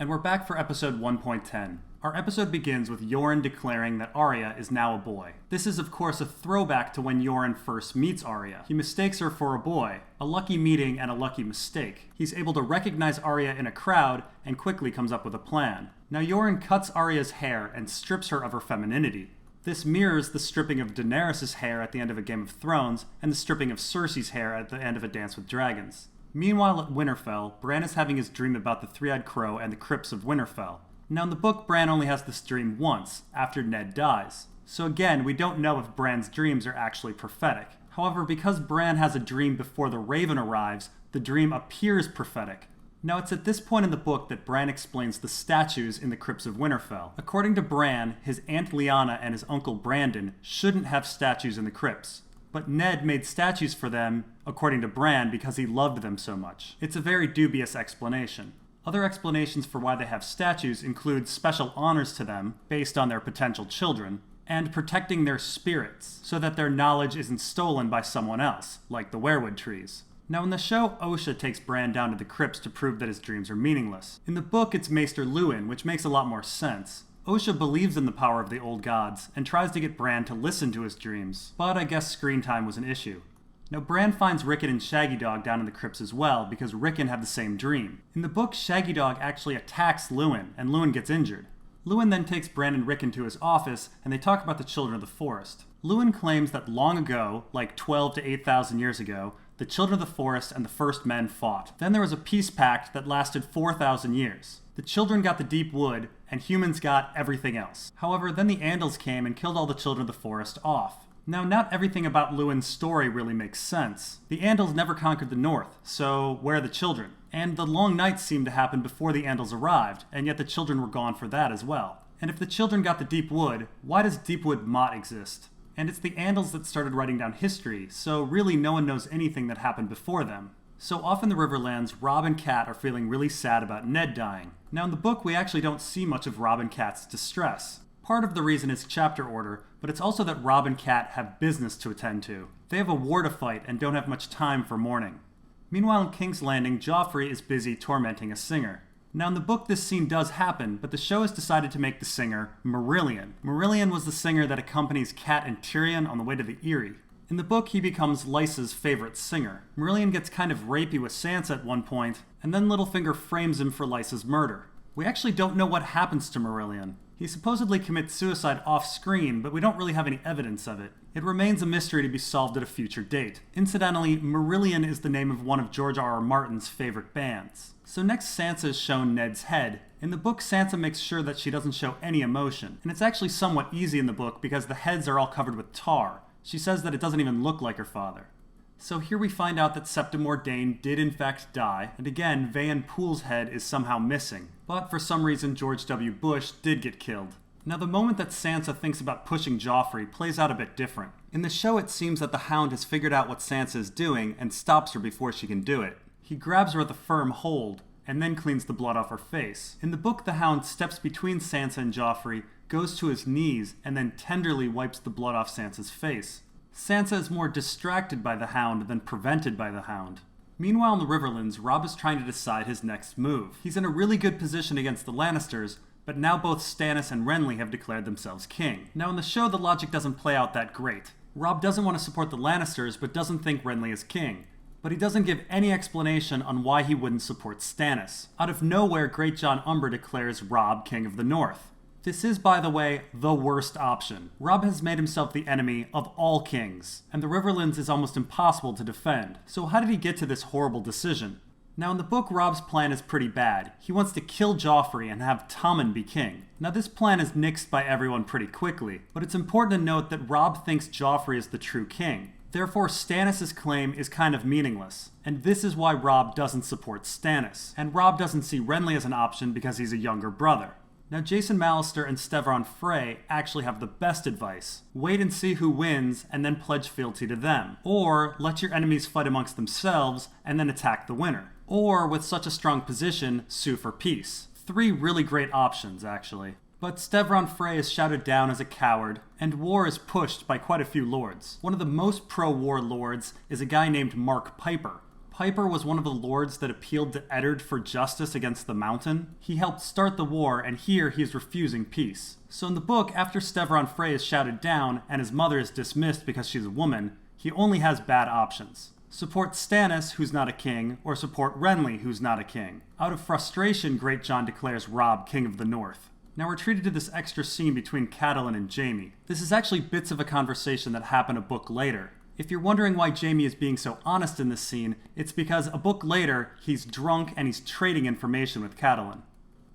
And we're back for episode 1.10. Our episode begins with Yoren declaring that Arya is now a boy. This is of course a throwback to when Yoren first meets Arya. He mistakes her for a boy, a lucky meeting and a lucky mistake. He's able to recognize Arya in a crowd and quickly comes up with a plan. Now Yoren cuts Arya's hair and strips her of her femininity. This mirrors the stripping of Daenerys' hair at the end of a Game of Thrones and the stripping of Cersei's hair at the end of A Dance with Dragons. Meanwhile at Winterfell, Bran is having his dream about the Three-Eyed Crow and the crypts of Winterfell. Now in the book, Bran only has this dream once, after Ned dies. So again, we don't know if Bran's dreams are actually prophetic. However, because Bran has a dream before the Raven arrives, the dream appears prophetic. Now it's at this point in the book that Bran explains the statues in the crypts of Winterfell. According to Bran, his Aunt Lyanna and his uncle Brandon shouldn't have statues in the crypts. But Ned made statues for them, according to Bran, because he loved them so much. It's a very dubious explanation. Other explanations for why they have statues include special honors to them, based on their potential children, and protecting their spirits, so that their knowledge isn't stolen by someone else, like the weirwood trees. Now in the show, Osha takes Bran down to the crypts to prove that his dreams are meaningless. In the book, it's Maester Luwin, which makes a lot more sense. Osha believes in the power of the old gods, and tries to get Bran to listen to his dreams, but I guess screen time was an issue. Now Bran finds Rickon and Shaggy Dog down in the crypts as well, because Rickon had the same dream. In the book, Shaggy Dog actually attacks Luwin, and Luwin gets injured. Luwin then takes Bran and Rickon to his office, and they talk about the Children of the Forest. Luwin claims that long ago, like 12 to 8,000 years ago, the Children of the Forest and the First Men fought. Then there was a peace pact that lasted 4,000 years. The children got the deep wood, and humans got everything else. However, then the Andals came and killed all the Children of the Forest off. Now, not everything about Luwin's story really makes sense. The Andals never conquered the North, so where are the children? And the Long Nights seemed to happen before the Andals arrived, and yet the children were gone for that as well. And if the children got the deep wood, why does Deepwood Motte exist? And it's the Andals that started writing down history, so really no one knows anything that happened before them. So off in the Riverlands, Robb and Cat are feeling really sad about Ned dying. Now in the book, we actually don't see much of Robb and Cat's distress. Part of the reason is chapter order, but it's also that Robb and Cat have business to attend to. They have a war to fight and don't have much time for mourning. Meanwhile in King's Landing, Joffrey is busy tormenting a singer. Now in the book this scene does happen, but the show has decided to make the singer Marillion. Marillion was the singer that accompanies Cat and Tyrion on the way to the Eyrie. In the book, he becomes Lysa's favorite singer. Marillion gets kind of rapey with Sansa at one point, and then Littlefinger frames him for Lysa's murder. We actually don't know what happens to Marillion. He supposedly commits suicide off-screen, but we don't really have any evidence of it. It remains a mystery to be solved at a future date. Incidentally, Marillion is the name of one of George R.R. Martin's favorite bands. So next, Sansa is shown Ned's head. In the book, Sansa makes sure that she doesn't show any emotion, and it's actually somewhat easy in the book because the heads are all covered with tar. She says that it doesn't even look like her father. So here we find out that Septim Ordain did in fact die, and again, Vayan Poole's head is somehow missing. But for some reason, George W. Bush did get killed. Now the moment that Sansa thinks about pushing Joffrey plays out a bit different. In the show, it seems that the Hound has figured out what Sansa is doing and stops her before she can do it. He grabs her with a firm hold, and then cleans the blood off her face. In the book, the Hound steps between Sansa and Joffrey, goes to his knees, and then tenderly wipes the blood off Sansa's face. Sansa is more distracted by the Hound than prevented by the Hound. Meanwhile in the Riverlands, Robb is trying to decide his next move. He's in a really good position against the Lannisters, but now both Stannis and Renly have declared themselves king. Now in the show, the logic doesn't play out that great. Robb doesn't want to support the Lannisters, but doesn't think Renly is king. But he doesn't give any explanation on why he wouldn't support Stannis. Out of nowhere, Great John Umber declares Robb king of the North. This is, by the way, the worst option. Robb has made himself the enemy of all kings, and the Riverlands is almost impossible to defend. So how did he get to this horrible decision? Now in the book, Robb's plan is pretty bad. He wants to kill Joffrey and have Tommen be king. Now this plan is nixed by everyone pretty quickly, but it's important to note that Robb thinks Joffrey is the true king. Therefore, Stannis' claim is kind of meaningless, and this is why Robb doesn't support Stannis. And Robb doesn't see Renly as an option because he's a younger brother. Now Jason Mallister and Stevron Frey actually have the best advice. Wait and see who wins and then pledge fealty to them. Or let your enemies fight amongst themselves and then attack the winner. Or with such a strong position, sue for peace. 3 really great options actually. But Stevron Frey is shouted down as a coward, and war is pushed by quite a few lords. One of the most pro-war lords is a guy named Mark Piper. Piper was one of the lords that appealed to Eddard for justice against the Mountain. He helped start the war, and here he is refusing peace. So in the book, after Steveron Frey is shouted down and his mother is dismissed because she's a woman, he only has bad options. Support Stannis, who's not a king, or support Renly, who's not a king. Out of frustration, Great John declares Robb king of the North. Now we're treated to this extra scene between Catelyn and Jaime. This is actually bits of a conversation that happened a book later. If you're wondering why Jaime is being so honest in this scene, it's because a book later, he's drunk and he's trading information with Catelyn.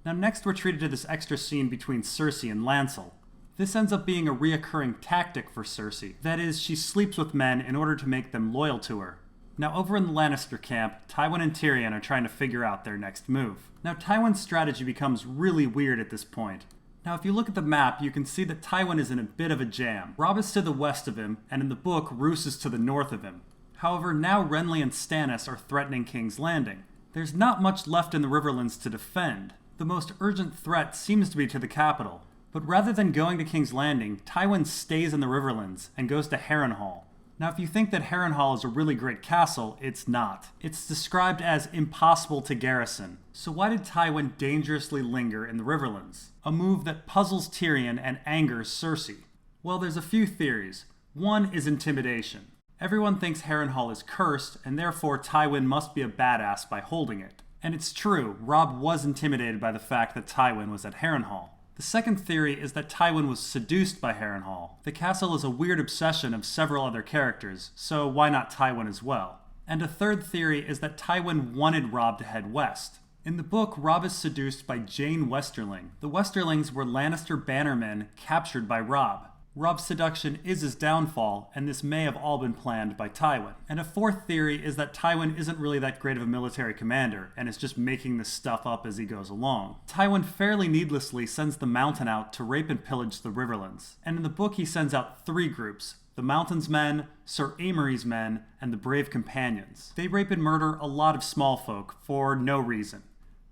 Now next we're treated to this extra scene between Cersei and Lancel. This ends up being a reoccurring tactic for Cersei. That is, she sleeps with men in order to make them loyal to her. Now over in the Lannister camp, Tywin and Tyrion are trying to figure out their next move. Now Tywin's strategy becomes really weird at this point. Now if you look at the map, you can see that Tywin is in a bit of a jam. Robb is to the west of him, and in the book, Roose is to the north of him. However, now Renly and Stannis are threatening King's Landing. There's not much left in the Riverlands to defend. The most urgent threat seems to be to the capital. But rather than going to King's Landing, Tywin stays in the Riverlands and goes to Harrenhal. Now if you think that Harrenhal is a really great castle, it's not. It's described as impossible to garrison. So why did Tywin dangerously linger in the Riverlands? A move that puzzles Tyrion and angers Cersei. Well, there's a few theories. One is intimidation. Everyone thinks Harrenhal is cursed, and therefore Tywin must be a badass by holding it. And it's true, Robb was intimidated by the fact that Tywin was at Harrenhal. The second theory is that Tywin was seduced by Harrenhal. The castle is a weird obsession of several other characters, so why not Tywin as well? And a third theory is that Tywin wanted Robb to head west. In the book, Robb is seduced by Jane Westerling. The Westerlings were Lannister bannermen captured by Robb. Robb's seduction is his downfall, and this may have all been planned by Tywin. And a fourth theory is that Tywin isn't really that great of a military commander, and is just making this stuff up as he goes along. Tywin fairly needlessly sends the Mountain out to rape and pillage the Riverlands. And in the book he sends out 3 groups: the Mountain's men, Sir Amory's men, and the Brave Companions. They rape and murder a lot of small folk for no reason.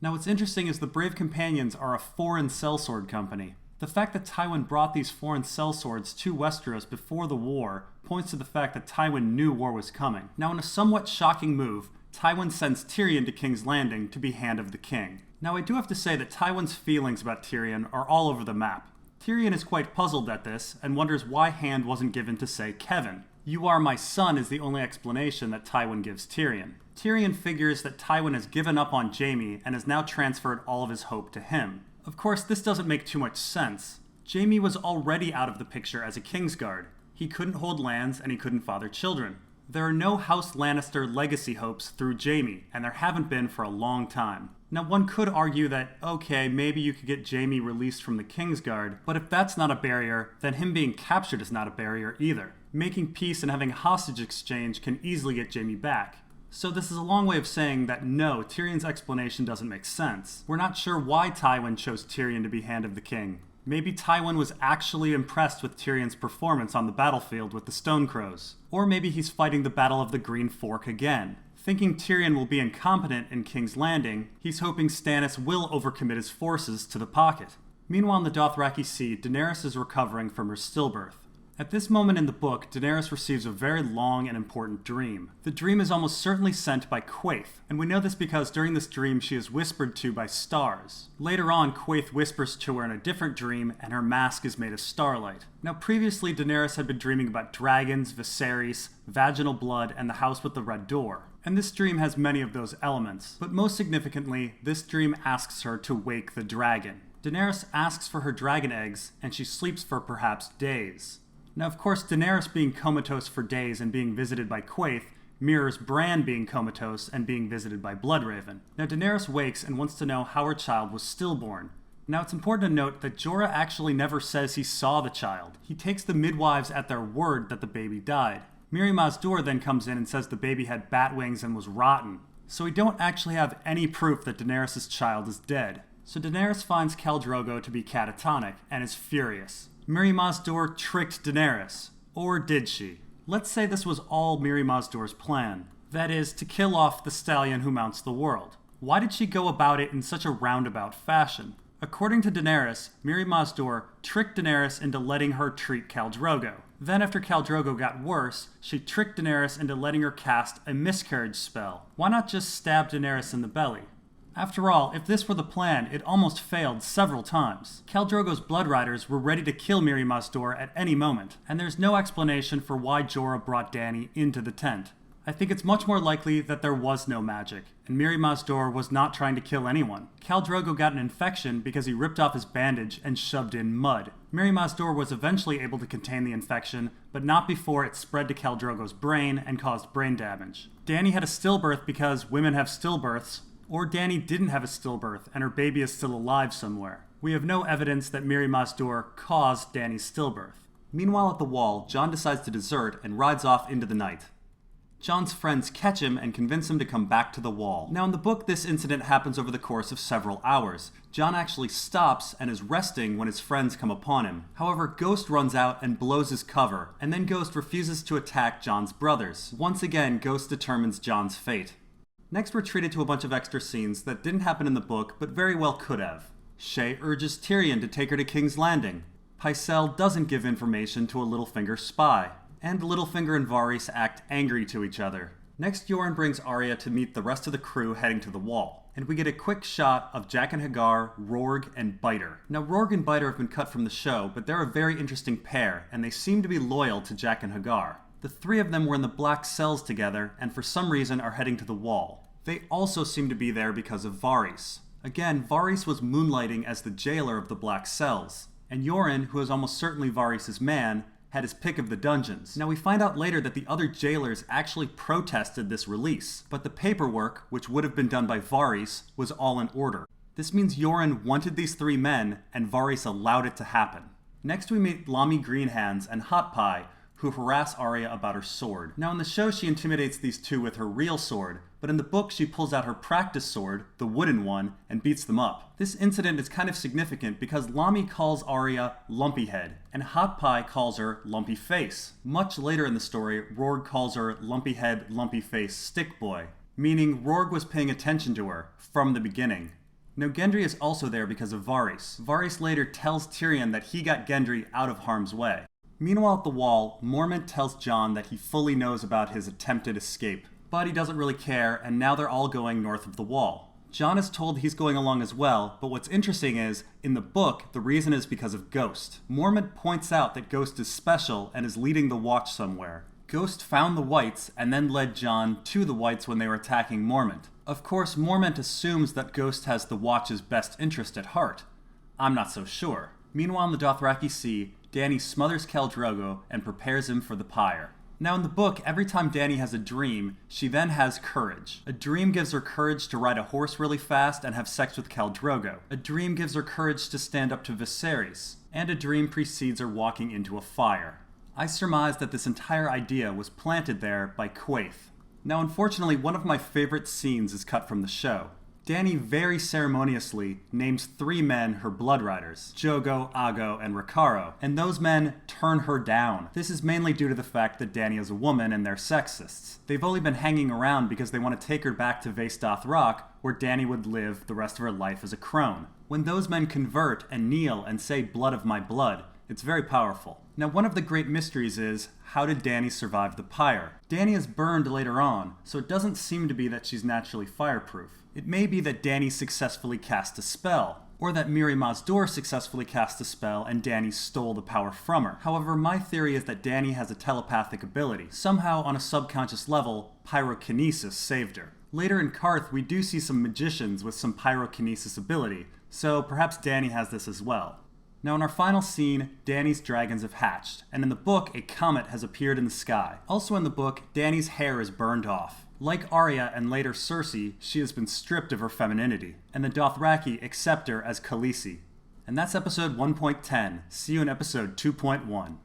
Now what's interesting is the Brave Companions are a foreign sellsword company. The fact that Tywin brought these foreign sellswords to Westeros before the war points to the fact that Tywin knew war was coming. Now in a somewhat shocking move, Tywin sends Tyrion to King's Landing to be Hand of the King. Now I do have to say that Tywin's feelings about Tyrion are all over the map. Tyrion is quite puzzled at this and wonders why Hand wasn't given to, say, Kevin. "You are my son" is the only explanation that Tywin gives Tyrion. Tyrion figures that Tywin has given up on Jaime and has now transferred all of his hope to him. Of course, this doesn't make too much sense. Jaime was already out of the picture as a Kingsguard. He couldn't hold lands and he couldn't father children. There are no House Lannister legacy hopes through Jaime, and there haven't been for a long time. Now one could argue that, okay, maybe you could get Jaime released from the Kingsguard, but if that's not a barrier, then him being captured is not a barrier either. Making peace and having a hostage exchange can easily get Jaime back. So this is a long way of saying that no, Tyrion's explanation doesn't make sense. We're not sure why Tywin chose Tyrion to be Hand of the King. Maybe Tywin was actually impressed with Tyrion's performance on the battlefield with the Stonecrows. Or maybe he's fighting the Battle of the Green Fork again. Thinking Tyrion will be incompetent in King's Landing, he's hoping Stannis will overcommit his forces to the pocket. Meanwhile in the Dothraki Sea, Daenerys is recovering from her stillbirth. At this moment in the book, Daenerys receives a very long and important dream. The dream is almost certainly sent by Quaithe, and we know this because during this dream she is whispered to by stars. Later on, Quaithe whispers to her in a different dream, and her mask is made of starlight. Now previously, Daenerys had been dreaming about dragons, Viserys, vaginal blood, and the house with the red door. And this dream has many of those elements, but most significantly, this dream asks her to wake the dragon. Daenerys asks for her dragon eggs, and she sleeps for perhaps days. Now, of course, Daenerys being comatose for days and being visited by Quaithe mirrors Bran being comatose and being visited by Bloodraven. Now, Daenerys wakes and wants to know how her child was stillborn. Now, it's important to note that Jorah actually never says he saw the child. He takes the midwives at their word that the baby died. Mirri Maz Duur then comes in and says the baby had bat wings and was rotten. So we don't actually have any proof that Daenerys' child is dead. So Daenerys finds Khal Drogo to be catatonic and is furious. Mirri Maz Duur tricked Daenerys. Or did she? Let's say this was all Mirri Maz Duur's plan. That is, to kill off the stallion who mounts the world. Why did she go about it in such a roundabout fashion? According to Daenerys, Mirri Maz Duur tricked Daenerys into letting her treat Khal Drogo. Then after Khal Drogo got worse, she tricked Daenerys into letting her cast a miscarriage spell. Why not just stab Daenerys in the belly? After all, if this were the plan, it almost failed several times. Khal Drogo's Blood Riders were ready to kill Mirri Maz Duur at any moment, and there's no explanation for why Jorah brought Dany into the tent. I think it's much more likely that there was no magic, and Mirri Maz Duur was not trying to kill anyone. Khal Drogo got an infection because he ripped off his bandage and shoved in mud. Mirri Maz Duur was eventually able to contain the infection, but not before it spread to Khal Drogo's brain and caused brain damage. Dany had a stillbirth because women have stillbirths, or Dany didn't have a stillbirth and her baby is still alive somewhere. We have no evidence that Mirri Maz Duur caused Dany's stillbirth. Meanwhile at the Wall, Jon decides to desert and rides off into the night. Jon's friends catch him and convince him to come back to the Wall. Now in the book, this incident happens over the course of several hours. Jon actually stops and is resting when his friends come upon him. However, Ghost runs out and blows his cover, and then Ghost refuses to attack Jon's brothers. Once again, Ghost determines Jon's fate. Next, we're treated to a bunch of extra scenes that didn't happen in the book, but very well could have. Shae urges Tyrion to take her to King's Landing. Pycelle doesn't give information to a Littlefinger spy. And Littlefinger and Varys act angry to each other. Next, Yoren brings Arya to meet the rest of the crew heading to the Wall, and we get a quick shot of Jaqen H'ghar, Rorg, and Biter. Now, Rorg and Biter have been cut from the show, but they're a very interesting pair, and they seem to be loyal to Jaqen H'ghar. The three of them were in the Black Cells together, and for some reason are heading to the Wall. They also seem to be there because of Varys. Again, Varys was moonlighting as the jailer of the Black Cells, and Yoren, who is almost certainly Varys' man, had his pick of the dungeons. Now we find out later that the other jailers actually protested this release, but the paperwork, which would have been done by Varys, was all in order. This means Yoren wanted these three men, and Varys allowed it to happen. Next we meet Lamy Greenhands and Hot Pie, who harass Arya about her sword. Now in the show she intimidates these two with her real sword, but in the book she pulls out her practice sword, the wooden one, and beats them up. This incident is kind of significant because Lamy calls Arya Lumpy Head, and Hot Pie calls her Lumpy Face. Much later in the story, Rorg calls her Lumpy Head, Lumpy Face Stick Boy, meaning Rorg was paying attention to her from the beginning. Now Gendry is also there because of Varys. Varys later tells Tyrion that he got Gendry out of harm's way. Meanwhile at the Wall, Mormont tells Jon that he fully knows about his attempted escape, but he doesn't really care, and now they're all going north of the Wall. Jon is told he's going along as well, but what's interesting is, in the book, the reason is because of Ghost. Mormont points out that Ghost is special and is leading the Watch somewhere. Ghost found the Whites and then led Jon to the Whites when they were attacking Mormont. Of course, Mormont assumes that Ghost has the Watch's best interest at heart. I'm not so sure. Meanwhile in the Dothraki Sea, Dany smothers Khal Drogo and prepares him for the pyre. Now in the book, every time Dany has a dream, she then has courage. A dream gives her courage to ride a horse really fast and have sex with Khal Drogo. A dream gives her courage to stand up to Viserys. And a dream precedes her walking into a fire. I surmise that this entire idea was planted there by Quaithe. Now unfortunately, one of my favorite scenes is cut from the show. Dany very ceremoniously names three men her blood riders, Jogo, Aggo, and Rakaro, and those men turn her down. This is mainly due to the fact that Dany is a woman and they're sexists. They've only been hanging around because they want to take her back to Vaesdoth Rock, where Dany would live the rest of her life as a crone. When those men convert and kneel and say blood of my blood, it's very powerful. Now one of the great mysteries is, how did Dany survive the pyre? Dany is burned later on, so it doesn't seem to be that she's naturally fireproof. It may be that Dany successfully cast a spell, or that Mirri Maz Duur successfully cast a spell and Dany stole the power from her. However, my theory is that Dany has a telepathic ability. Somehow, on a subconscious level, pyrokinesis saved her. Later in Qarth, we do see some magicians with some pyrokinesis ability, so perhaps Dany has this as well. Now in our final scene, Dany's dragons have hatched, and in the book, a comet has appeared in the sky. Also in the book, Dany's hair is burned off. Like Arya and later Cersei, she has been stripped of her femininity, and the Dothraki accept her as Khaleesi. And that's episode 1.10. See you in episode 2.1.